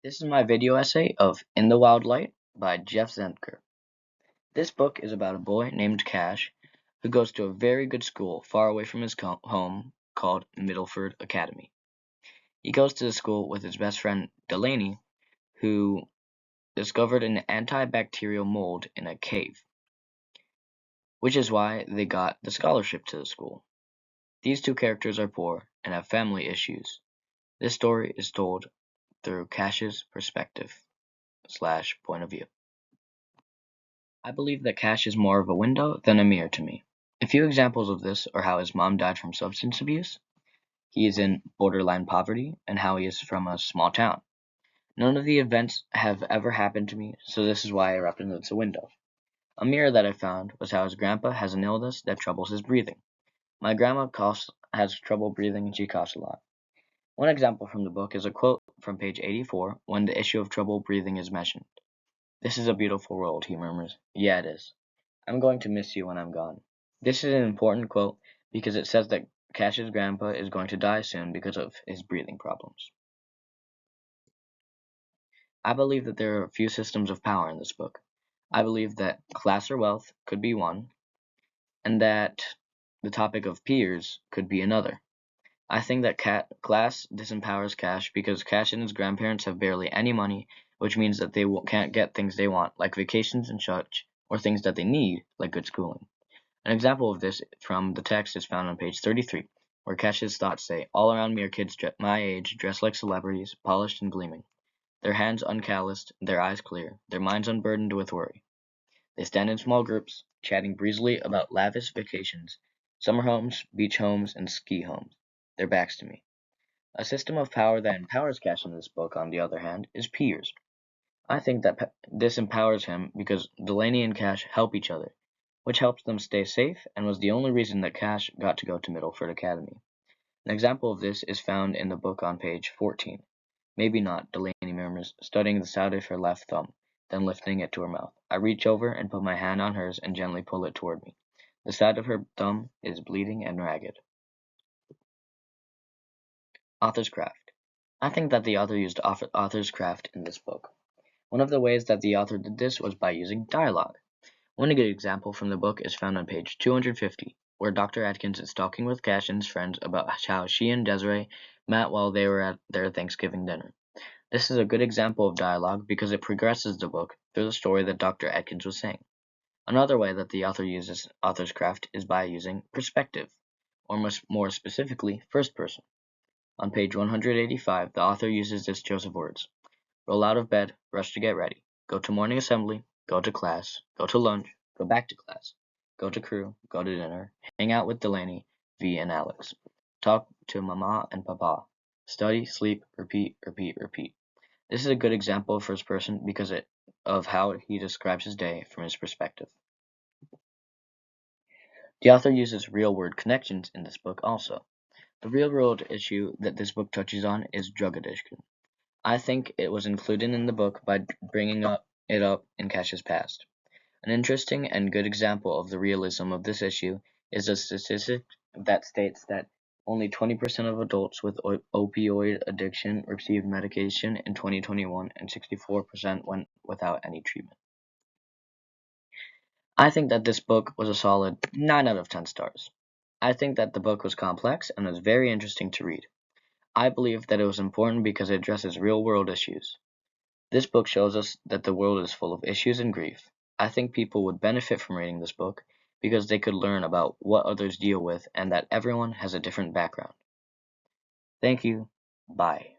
This is my video essay of In the Wild Light by Jeff Zentger. This book is about a boy named Cash who goes to a very good school far away from his home called Middleford Academy. He goes to the school with his best friend Delaney, who discovered an antibacterial mold in a cave, which is why they got the scholarship to the school. These two characters are poor and have family issues. This story is told through Cash's perspective/point of view. I believe that Cash is more of a window than a mirror to me. A few examples of this are how his mom died from substance abuse, he is in borderline poverty, and how he is from a small town. None of the events have ever happened to me, so this is why I represent a window. A mirror that I found was how his grandpa has an illness that troubles his breathing. My grandma has trouble breathing and she coughs a lot. One example from the book is a quote from page 84 when the issue of trouble breathing is mentioned. "This is a beautiful world," he murmurs. "Yeah, it is. I'm going to miss you when I'm gone." This is an important quote because it says that Cash's grandpa is going to die soon because of his breathing problems. I believe that there are a few systems of power in this book. I believe that class or wealth could be one, and that the topic of peers could be another. I think that class disempowers Cash because Cash and his grandparents have barely any money, which means that they can't get things they want, like vacations and such, or things that they need, like good schooling. An example of this from the text is found on page 33, where Cash's thoughts say, "All around me are kids my age, dressed like celebrities, polished and gleaming, their hands uncalloused, their eyes clear, their minds unburdened with worry. They stand in small groups, chatting breezily about lavish vacations, summer homes, beach homes, and ski homes. Their backs to me." A system of power that empowers Cash in this book, on the other hand, is peers. I think that this empowers him because Delaney and Cash help each other, which helps them stay safe and was the only reason that Cash got to go to Middleford Academy. An example of this is found in the book on page 14. "Maybe not," Delaney murmurs, studying the side of her left thumb, then lifting it to her mouth. I reach over and put my hand on hers and gently pull it toward me. The side of her thumb is bleeding and ragged. Author's craft. I think that the author used author's craft in this book. One of the ways that the author did this was by using dialogue. One good example from the book is found on page 250, where Dr. Atkins is talking with Cash and his friends about how she and Desiree met while they were at their Thanksgiving dinner. This is a good example of dialogue because it progresses the book through the story that Dr. Atkins was saying. Another way that the author uses author's craft is by using perspective, or more specifically, first person. On page 185, the author uses this choice of words: roll out of bed, rush to get ready, go to morning assembly, go to class, go to lunch, go back to class, go to crew, go to dinner, hang out with Delaney, V, and Alex, talk to Mama and Papa, study, sleep, repeat, repeat, repeat. This is a good example of first person because of how he describes his day from his perspective. The author uses real-world connections in this book also. The real-world issue that this book touches on is drug addiction. I think it was included in the book by bringing it up in Cash's past. An interesting and good example of the realism of this issue is a statistic that states that only 20% of adults with opioid addiction received medication in 2021 and 64% went without any treatment. I think that this book was a solid 9 out of 10 stars. I think that the book was complex and was very interesting to read. I believe that it was important because it addresses real-world issues. This book shows us that the world is full of issues and grief. I think people would benefit from reading this book because they could learn about what others deal with and that everyone has a different background. Thank you. Bye.